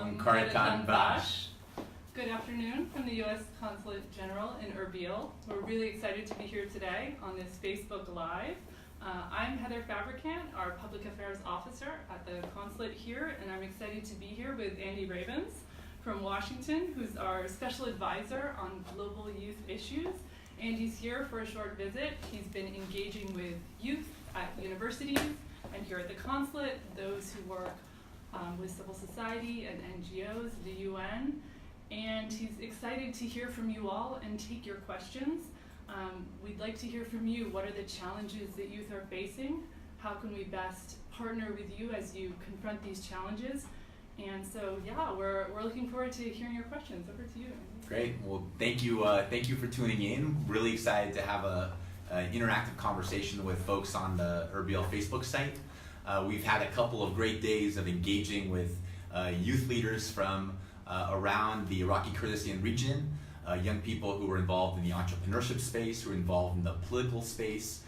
Karakan Bash. Good afternoon from the U.S. Consulate General in Erbil. We're really excited to be here today on this Facebook Live. I'm Heather Fabricant, our Public Affairs Officer at the Consulate here, and I'm excited to be here with Andy Rabens from Washington, who's our Special Advisor on Global Youth Issues. Andy's here for a short visit. He's been engaging with youth at universities and here at the Consulate, those who work with civil society and NGOs, the UN, and he's excited to hear from you all and take your questions. We'd like to hear from you. What are the challenges that youth are facing? How can we best partner with you as you confront these challenges? And so, yeah, we're looking forward to hearing your questions. Over to you, Andy. Great. Well, thank you for tuning in. Really excited to have an interactive conversation with folks on the Erbil Facebook site. We've had a couple of great days of engaging with youth leaders from around the Iraqi Kurdistan region, young people who were involved in the entrepreneurship space, who were involved in the political space.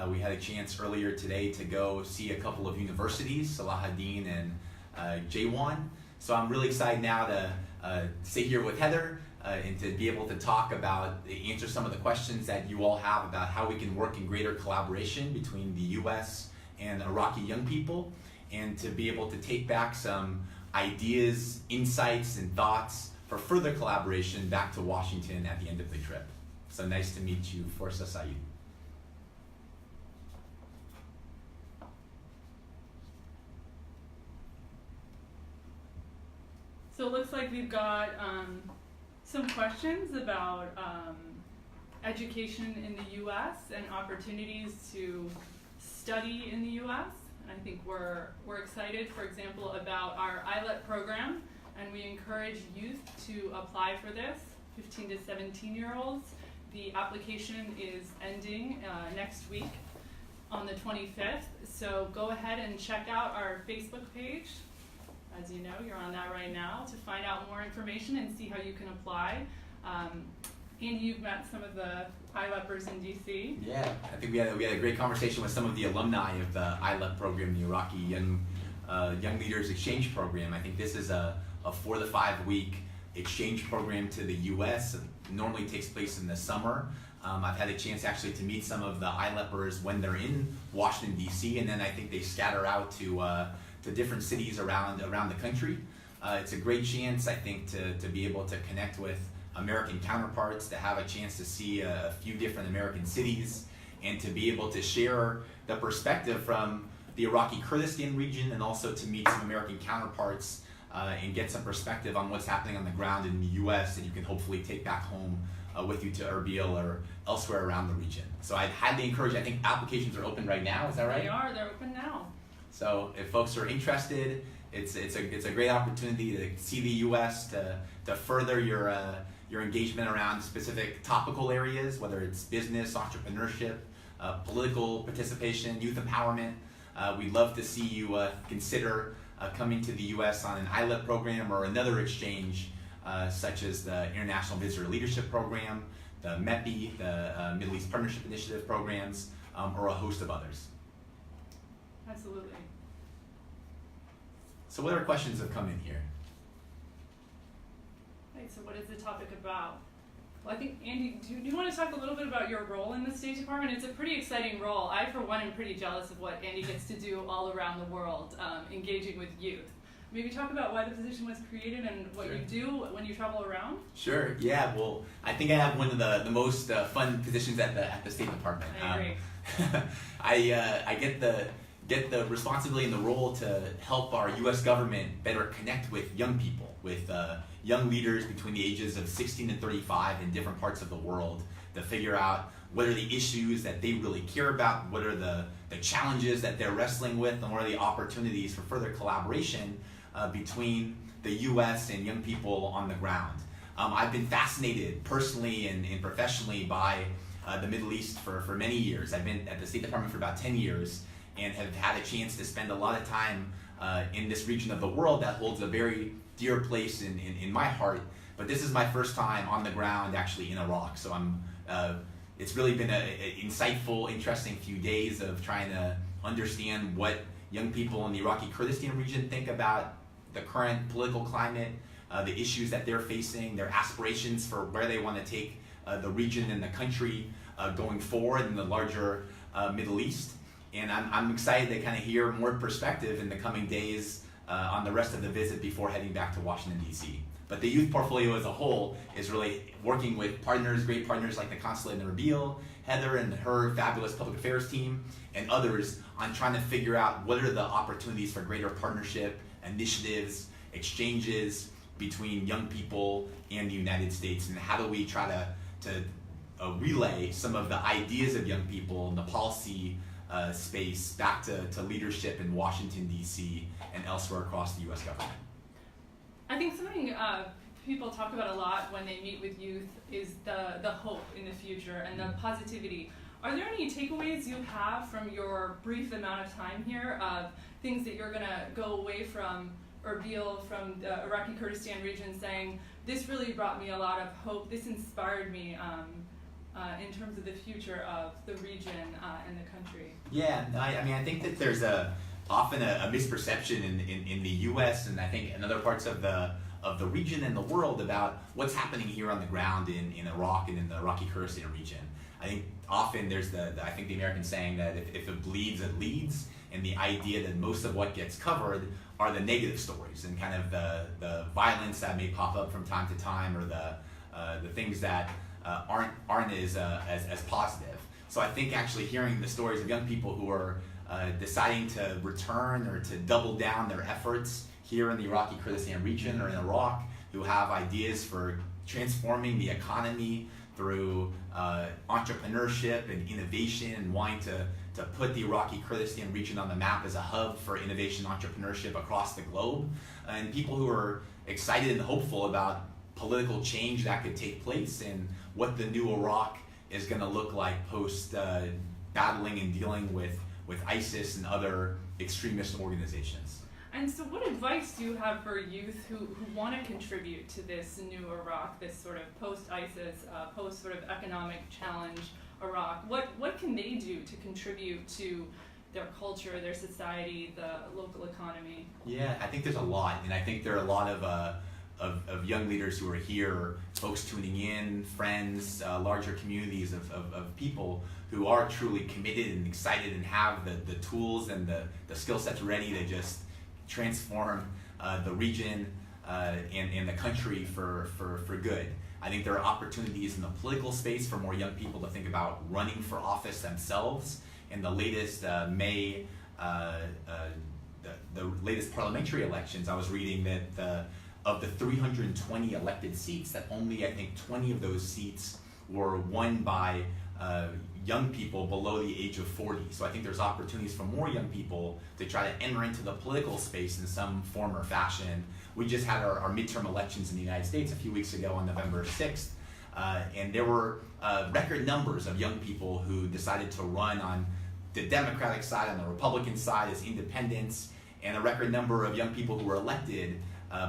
We had a chance earlier today to go see a couple of universities, Salahuddin and J1. So I'm really excited now to sit here with Heather and to be able to talk about, answer some of the questions that you all have about how we can work in greater collaboration between the U.S. and Iraqi young people, and to be able to take back some ideas, insights, and thoughts for further collaboration back to Washington at the end of the trip. So nice to meet you, Forsa Saeed. So it looks like we've got some questions about education in the U.S. and opportunities to study in the U.S. And I think we're excited, for example, about our ILET program, and we encourage youth to apply for this, 15 to 17-year-olds. The application is ending next week on the 25th, so go ahead and check out our Facebook page. As you know, you're on that right now, to find out more information and see how you can apply. Andy, you've met some of the ILEPers in DC. Yeah, I think we had a great conversation with some of the alumni of the ILEP program, the Iraqi Young Leaders Exchange Program. I think this is a 4 to 5 week exchange program to the U.S. It normally takes place in the summer. I've had a chance actually to meet some of the ILEPers when they're in Washington, D.C., and then I think they scatter out to different cities around the country. It's a great chance, I think, to be able to connect with American counterparts, to have a chance to see a few different American cities, and to be able to share the perspective from the Iraqi Kurdistan region, and also to meet some American counterparts and get some perspective on what's happening on the ground in the U.S. that you can hopefully take back home with you to Erbil or elsewhere around the region. So I'd highly encourage, I think applications are open right now, is that right? They are, they're open now. So if folks are interested, it's a great opportunity to see the U.S., to further your engagement around specific topical areas, whether it's business, entrepreneurship, political participation, youth empowerment. We'd love to see you consider coming to the U.S. on an ILET program or another exchange, such as the International Visitor Leadership Program, the MEPI, the Middle East Partnership Initiative programs, or a host of others. Absolutely. So what other questions have come in here? Right, so what is the topic about? Well, I think, Andy, do you want to talk a little bit about your role in the State Department? It's a pretty exciting role. I, for one, am pretty jealous of what Andy gets to do all around the world, engaging with youth. Maybe talk about why the position was created and what you do when you travel around? Sure, yeah, well, I think I have one of the most fun positions at the State Department. I agree. I get the responsibility and the role to help our U.S. government better connect with young people, with young leaders between the ages of 16 and 35 in different parts of the world, to figure out what are the issues that they really care about, what are the challenges that they're wrestling with, and what are the opportunities for further collaboration between the U.S. and young people on the ground. I've been fascinated personally and professionally by the Middle East for many years. I've been at the State Department for about 10 years and have had a chance to spend a lot of time in this region of the world that holds a very dear place in my heart. But this is my first time on the ground actually in Iraq. So it's really been an insightful, interesting few days of trying to understand what young people in the Iraqi Kurdistan region think about the current political climate, the issues that they're facing, their aspirations for where they want to take the region and the country going forward in the larger Middle East. And I'm excited to kind of hear more perspective in the coming days on the rest of the visit before heading back to Washington, D.C. But the youth portfolio as a whole is really working with partners, great partners like the Consulate in Erbil, Heather and her fabulous public affairs team, and others on trying to figure out what are the opportunities for greater partnership, initiatives, exchanges between young people and the United States, and how do we try to relay some of the ideas of young people in the policy space back to leadership in Washington, D.C. and elsewhere across the U.S. government. I think something people talk about a lot when they meet with youth is the hope in the future and the positivity. Are there any takeaways you have from your brief amount of time here of things that you're going to go away from Erbil, from the Iraqi Kurdistan region, saying, this really brought me a lot of hope, this inspired me in terms of the future of the region and the country? Yeah, I mean, I think that there's often a misperception in the U.S. and I think in other parts of the region and the world about what's happening here on the ground in Iraq and in the Iraqi Kurdistan region. I think often there's the American saying that if it bleeds, it leads, and the idea that most of what gets covered are the negative stories and kind of the violence that may pop up from time to time, or the things that aren't as positive. So I think actually hearing the stories of young people who are deciding to return or to double down their efforts here in the Iraqi Kurdistan region or in Iraq, who have ideas for transforming the economy through entrepreneurship and innovation, and wanting to put the Iraqi Kurdistan region on the map as a hub for innovation entrepreneurship across the globe, and people who are excited and hopeful about political change that could take place and what the new Iraq is going to look like post battling and dealing with ISIS and other extremist organizations. And so what advice do you have for youth who want to contribute to this new Iraq, this sort of post-ISIS, post sort of economic challenge Iraq? What can they do to contribute to their culture, their society, the local economy? Yeah, I think there's a lot, and I think there are a lot of young leaders who are here, folks tuning in, friends, larger communities of people who are truly committed and excited and have the tools and the skill sets ready to just transform the region and the country for good. I think there are opportunities in the political space for more young people to think about running for office themselves. In the latest the latest parliamentary elections, I was reading that of the 320 elected seats, that only I think 20 of those seats were won by young people below the age of 40. So I think there's opportunities for more young people to try to enter into the political space in some form or fashion. We just had our midterm elections in the United States a few weeks ago on November 6th, and there were record numbers of young people who decided to run on the Democratic side, on the Republican side as independents, and a record number of young people who were elected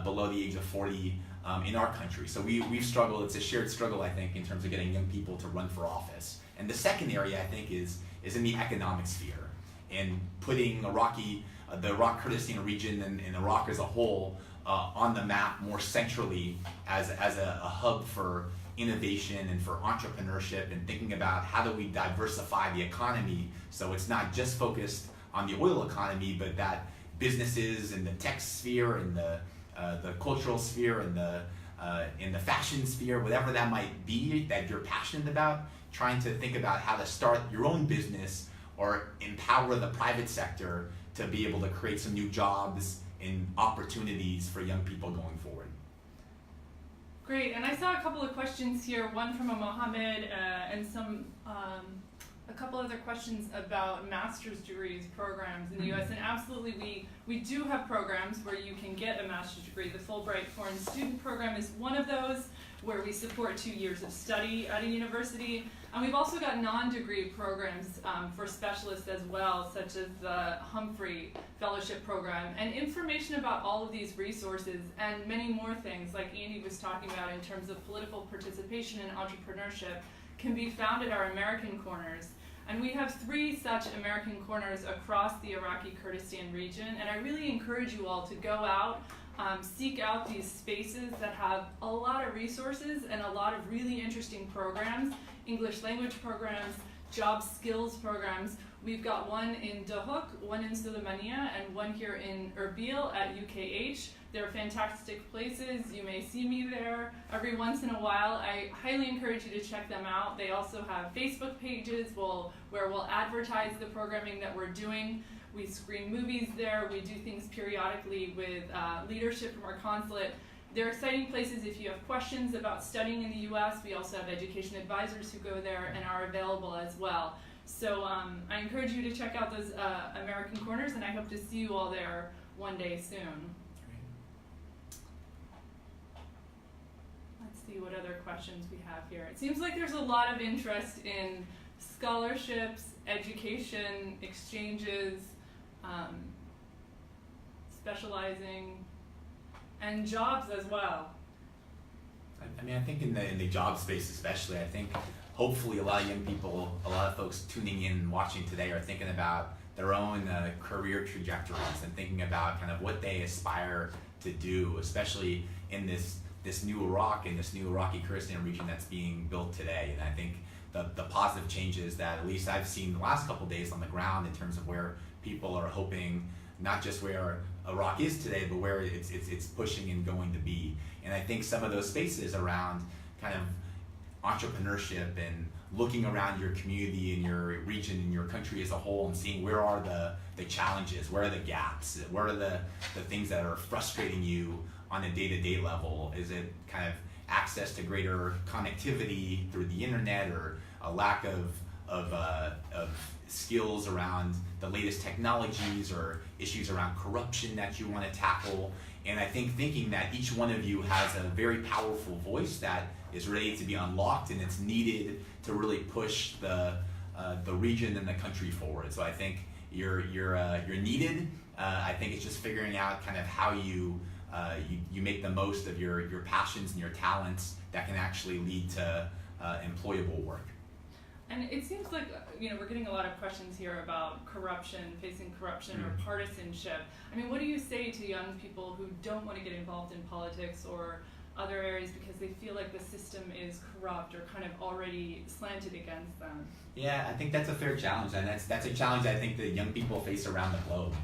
below the age of 40 in our country. So we've struggled, it's a shared struggle, I think, in terms of getting young people to run for office. And the second area, I think, is in the economic sphere, and putting the Iraq Kurdistan region and Iraq as a whole on the map more centrally as a hub for innovation and for entrepreneurship, and thinking about how do we diversify the economy so it's not just focused on the oil economy, but that businesses in the tech sphere and the cultural sphere and the fashion sphere, whatever that might be that you're passionate about, trying to think about how to start your own business or empower the private sector to be able to create some new jobs and opportunities for young people going forward. Great, and I saw a couple of questions here, one from a Mohammed and a couple other questions about master's degrees programs in the U.S. And absolutely, we do have programs where you can get a master's degree. The Fulbright Foreign Student Program is one of those, where we support 2 years of study at a university. And we've also got non-degree programs for specialists as well, such as the Humphrey Fellowship Program. And information about all of these resources and many more things, like Andy was talking about in terms of political participation and entrepreneurship, can be found at our American Corners. And we have 3 such American Corners across the Iraqi Kurdistan region. And I really encourage you all to go out seek out these spaces that have a lot of resources and a lot of really interesting programs, English language programs, job skills programs. We've got one in Duhok, one in Suleymaniye, and one here in Erbil at UKH. They're fantastic places. You may see me there every once in a while. I highly encourage you to check them out. They also have Facebook pages where we'll advertise the programming that we're doing. We screen movies there. We do things periodically with leadership from our consulate. They're exciting places if you have questions about studying in the US. We also have education advisors who go there and are available as well. So I encourage you to check out those American corners, and I hope to see you all there one day soon. Let's see what other questions we have here. It seems like there's a lot of interest in scholarships, education, exchanges, specializing, and jobs as well. I mean, I think in the job space especially, I think hopefully a lot of young people, a lot of folks tuning in and watching today are thinking about their own career trajectories and thinking about kind of what they aspire to do, especially in this new Iraq and this new Iraqi Kurdistan region that's being built today. And I think the positive changes that at least I've seen the last couple of days on the ground in terms of where people are hoping, not just where Iraq is today, but where it's pushing and going to be. And I think some of those spaces around kind of entrepreneurship and looking around your community and your region and your country as a whole and seeing where are the challenges, where are the gaps, where are the things that are frustrating you on a day-to-day level. Is it kind of access to greater connectivity through the internet, or a lack of skills around the latest technologies, or issues around corruption that you want to tackle? And I think thinking that each one of you has a very powerful voice that is ready to be unlocked, and it's needed to really push the region and the country forward. So I think you're needed. I think it's just figuring out kind of how you make the most of your passions and your talents that can actually lead to employable work. And it seems like we're getting a lot of questions here about corruption, facing corruption or partisanship. I mean, what do you say to young people who don't want to get involved in politics or other areas because they feel like the system is corrupt or kind of already slanted against them? Yeah, I think that's a fair challenge, and that's a challenge I think that young people face around the globe.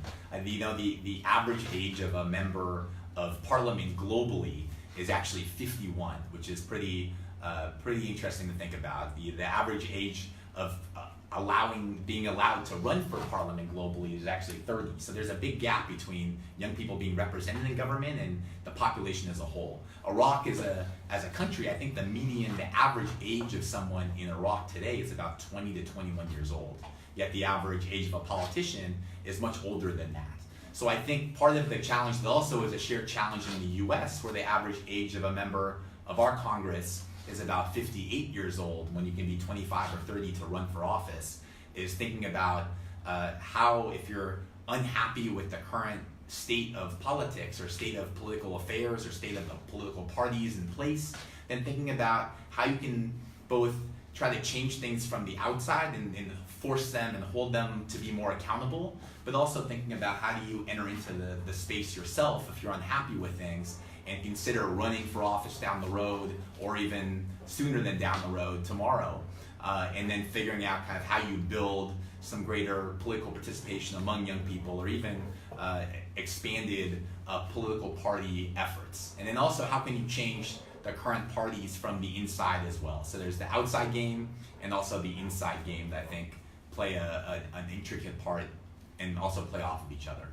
The average age of a member of parliament globally is actually 51, which is pretty interesting to think about. The average age of being allowed to run for parliament globally is actually 30. So there's a big gap between young people being represented in government and the population as a whole. Iraq as a country, I think the average age of someone in Iraq today is about 20 to 21 years old. Yet the average age of a politician is much older than that. So I think part of the challenge also is a shared challenge in the US, where the average age of a member of our Congress is about 58 years old when you can be 25 or 30 to run for office, is thinking about how, if you're unhappy with the current state of politics or state of political affairs or state of political parties in place, then thinking about how you can both try to change things from the outside and force them and hold them to be more accountable, but also thinking about how do you enter into the space yourself if you're unhappy with things, and consider running for office down the road, or even sooner than down the road, tomorrow. And then figuring out kind of how you build some greater political participation among young people, or even expanded political party efforts. And then also, how can you change the current parties from the inside as well? So there's the outside game and also the inside game that I think play an intricate part and also play off of each other.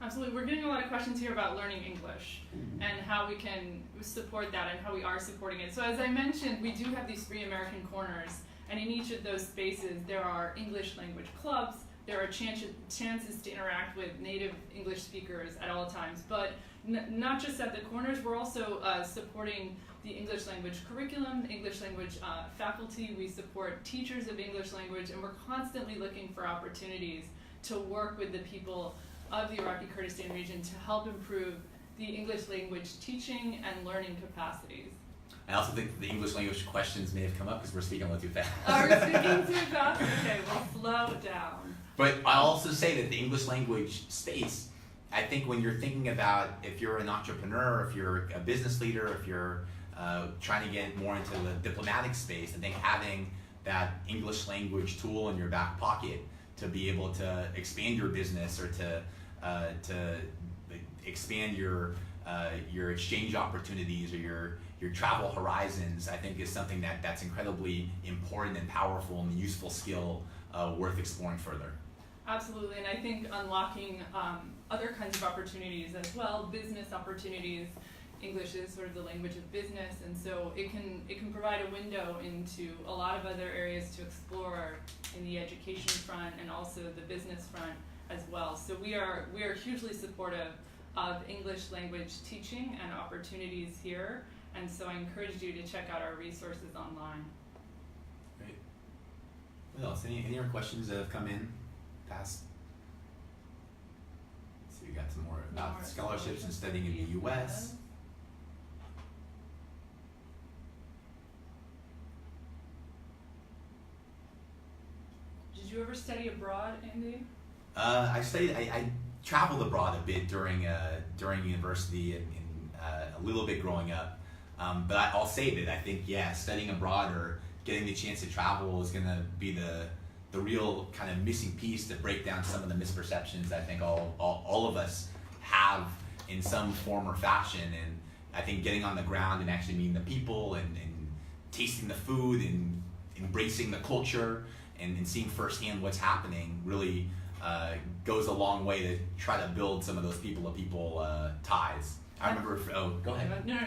Absolutely. We're getting a lot of questions here about learning English and how we can support that and how we are supporting it. So as I mentioned, we do have these 3 American corners, and in each of those spaces there are English language clubs. There are chances to interact with native English speakers at all times, but not just at the corners. We're also supporting the English language curriculum, English language faculty. We support teachers of English language, and we're constantly looking for opportunities to work with the people of the Iraqi Kurdistan region to help improve the English language teaching and learning capacities. I also think the English language questions may have come up because we're speaking a little too fast. Oh, we're speaking too fast? Okay, we'll slow down. But I'll also say that the English language space I think when you're thinking about if you're an entrepreneur, if you're a business leader, if you're trying to get more into the diplomatic space, I think having that English language tool in your back pocket to be able to expand your business or to expand your exchange opportunities or your travel horizons, I think is something that's incredibly important and powerful and a useful skill worth exploring further. Absolutely, and I think unlocking other kinds of opportunities as well, business opportunities. English is sort of the language of business, and so it can provide a window into a lot of other areas to explore in the education front and also the business front as well. So we are hugely supportive of English language teaching and opportunities here, and so I encourage you to check out our resources online. Great. What else? Any other questions that have come in past? Let's see, we got some more about scholarships and studying in the U.S. Did you ever study abroad, Andy? I traveled abroad a bit during university and a little bit growing up. But I'll say that I think, studying abroad or getting the chance to travel is going to be the real kind of missing piece to break down some of the misperceptions I think all of us have in some form or fashion. And I think getting on the ground and actually meeting the people and tasting the food and embracing the culture and seeing firsthand what's happening really goes a long way to try to build some of those people-to-people ties. I remember. Go ahead. No.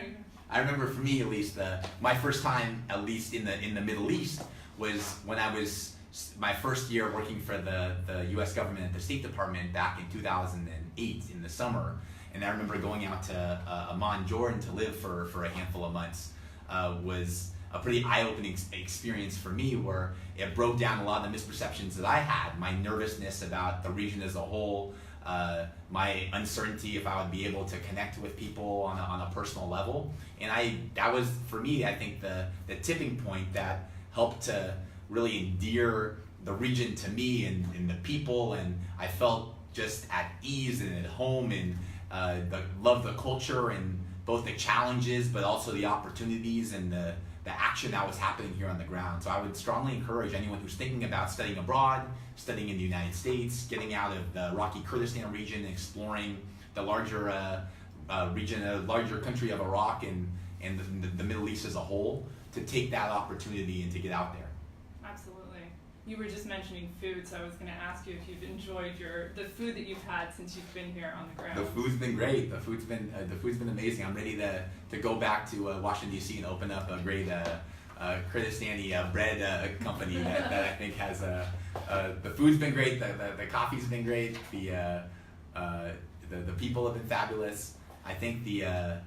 I remember for me at least, my first time at least in the Middle East was when I was my first year working for the U.S. government at the State Department back in 2008 in the summer, and I remember going out to Amman, Jordan to live for a handful of months. Was a pretty eye-opening experience for me, where it broke down a lot of the misperceptions that I had, my nervousness about the region as a whole, my uncertainty if I would be able to connect with people on a personal level. And that was, for me, I think the tipping point that helped to really endear the region to me and the people, and I felt just at ease and at home and loved the culture and both the challenges but also the opportunities and the action that was happening here on the ground. So I would strongly encourage anyone who's thinking about studying abroad, studying in the United States, getting out of the Iraqi Kurdistan region, exploring the larger region, the larger country of Iraq and the Middle East as a whole, to take that opportunity and to get out there. Absolutely. You were just mentioning food, so I was going to ask you if you've enjoyed the food that you've had since you've been here on the ground. The food's been great. The food's been amazing. I'm ready to go back to Washington D.C. and open up a great Kurdistani bread company that I think has the food's been great. The coffee's been great. The people have been fabulous. I think the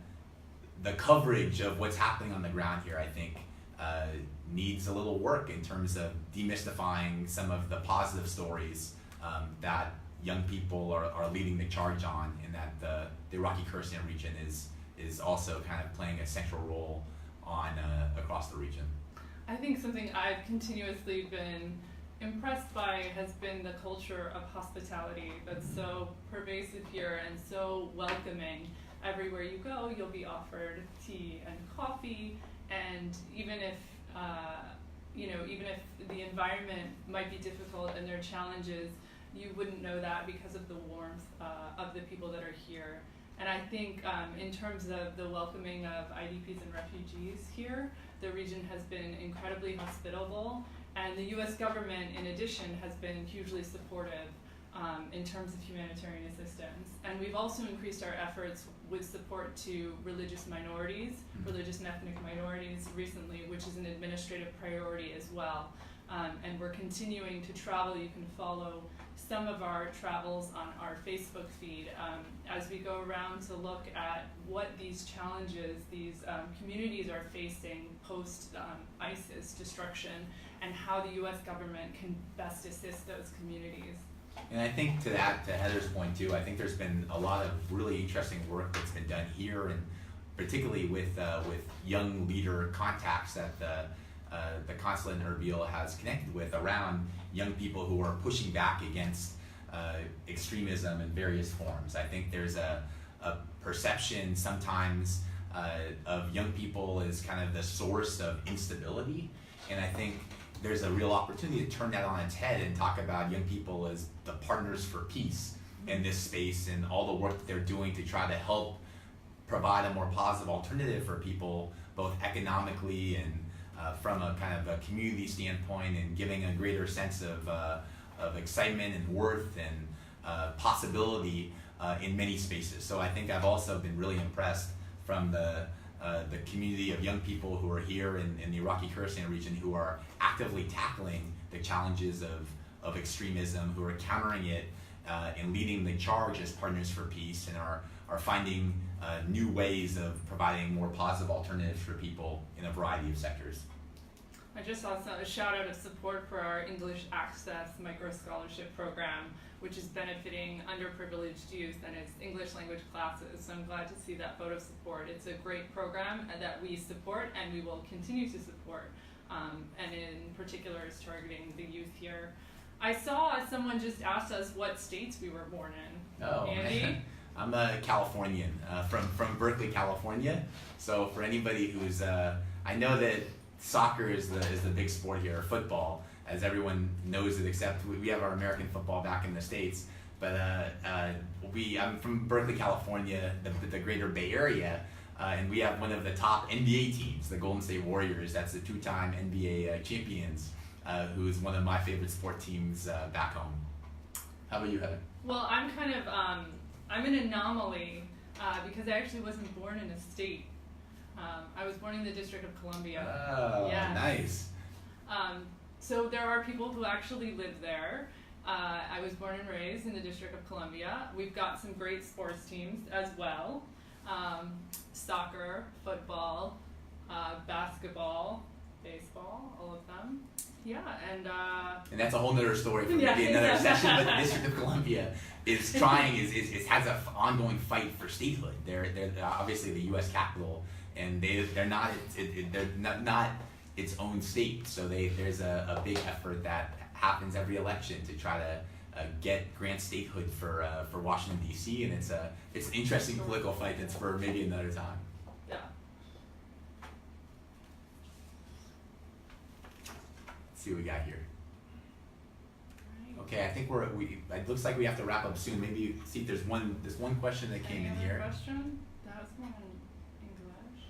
coverage of what's happening on the ground here, I think, needs a little work in terms of demystifying some of the positive stories that young people are leading the charge on, and that the Iraqi Kurdistan region is also kind of playing a central role on across the region. I think something I've continuously been impressed by has been the culture of hospitality that's so pervasive here and so welcoming. Everywhere you go, you'll be offered tea and coffee, and even if the environment might be difficult and there are challenges, you wouldn't know that because of the warmth of the people that are here. And I think in terms of the welcoming of IDPs and refugees here, the region has been incredibly hospitable, and the U.S. government, in addition, has been hugely supportive in terms of humanitarian assistance. And we've also increased our efforts with support to religious minorities, religious and ethnic minorities recently, which is an administrative priority as well. And we're continuing to travel. You can follow some of our travels on our Facebook feed as we go around to look at what these challenges these communities are facing post-ISIS destruction, and how the U.S. government can best assist those communities. And I think to Heather's point too, I think there's been a lot of really interesting work that's been done here, and particularly with young leader contacts that the Consulate in Erbil has connected with around young people who are pushing back against extremism in various forms. I think there's a perception sometimes of young people as kind of the source of instability, and I think there's a real opportunity to turn that on its head and talk about young people as the partners for peace in this space, and all the work that they're doing to try to help provide a more positive alternative for people, both economically and from a kind of a community standpoint, and giving a greater sense of excitement and worth and possibility in many spaces. So I think I've also been really impressed from the community of young people who are here in the Iraqi Kurdistan region, who are actively tackling the challenges of extremism, who are countering it and leading the charge as partners for peace, and are finding new ways of providing more positive alternatives for people in a variety of sectors. I just saw a shout out of support for our English Access Micro Scholarship Program, which is benefiting underprivileged youth and its English language classes. So I'm glad to see that vote of support. It's a great program that we support and we will continue to support, and in particular is targeting the youth here. I saw someone just asked us what states we were born in. Oh, Andy? I'm a Californian, from Berkeley, California. So for anybody who's, I know that soccer is the big sport here, football, as everyone knows it, except we have our American football back in the States. But I'm from Berkeley, California, the greater Bay Area, and we have one of the top NBA teams, the Golden State Warriors. That's the two-time NBA champions, who's one of my favorite sport teams back home. How about you, Heather? Well, I'm kind of, I'm an anomaly because I actually wasn't born in a state. I was born in the District of Columbia. Oh, yes. Nice. So there are people who actually live there. I was born and raised in the District of Columbia. We've got some great sports teams as well. Soccer, football, basketball, baseball, all of them. Yeah, and that's a whole nother story for maybe another session. But the District of Columbia is trying, has an ongoing fight for statehood. They're obviously the U.S. Capitol, and they're not its own state. So there's a big effort that happens every election to try to grant statehood for Washington D.C. and it's an interesting political fight that's for maybe another time. Yeah. Let's see what we got here. Okay, I think it looks like we have to wrap up soon. Maybe see if there's one question that came in here. Question? That was one in English.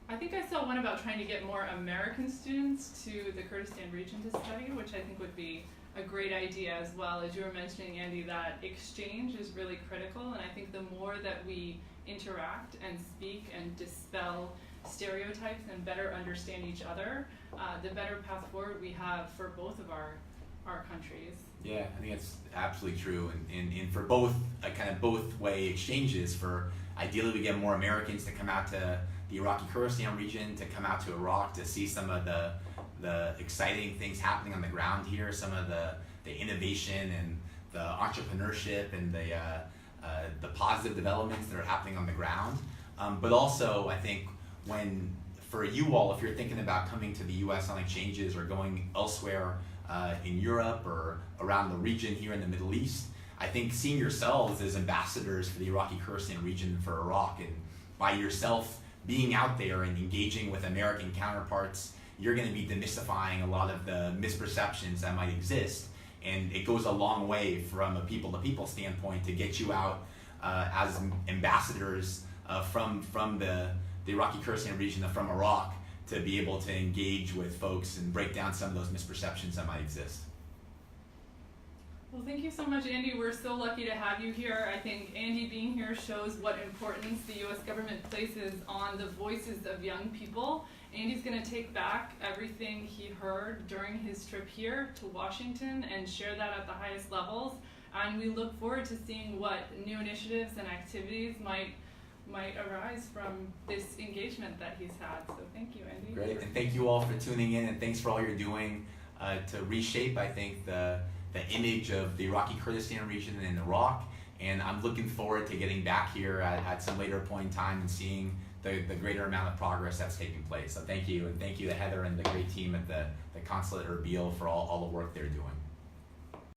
I think I saw one about trying to get more American students to the Kurdistan region to study, which I think would be a great idea as well. As you were mentioning, Andy, that exchange is really critical, and I think the more that we interact and speak and dispel stereotypes and better understand each other, the better path forward we have for both of our countries. Yeah, I think it's absolutely true, and for both kind of both way exchanges. For ideally, we get more Americans to come out to the Iraqi Kurdistan region, to come out to Iraq to see some of the exciting things happening on the ground here, some of the innovation and the entrepreneurship and the positive developments that are happening on the ground. But also, I think for you all, if you're thinking about coming to the U.S. on exchanges or going elsewhere in Europe or around the region here in the Middle East, I think seeing yourselves as ambassadors for the Iraqi Kurdistan region for Iraq, and by yourself being out there and engaging with American counterparts, you're going to be demystifying a lot of the misperceptions that might exist. And it goes a long way from a people-to-people standpoint to get you out as ambassadors from the Iraqi Kurdistan region, from Iraq, to be able to engage with folks and break down some of those misperceptions that might exist. Well, thank you so much, Andy. We're so lucky to have you here. I think Andy being here shows what importance the U.S. government places on the voices of young people. Andy's going to take back everything he heard during his trip here to Washington and share that at the highest levels. And we look forward to seeing what new initiatives and activities might arise from this engagement that he's had. So thank you, Andy. Great, and thank you all for tuning in, and thanks for all you're doing to reshape, I think, the image of the Iraqi Kurdistan region in Iraq. And I'm looking forward to getting back here at some later point in time and seeing the greater amount of progress that's taking place. So thank you, and thank you to Heather and the great team at the Consulate Erbil for all the work they're doing.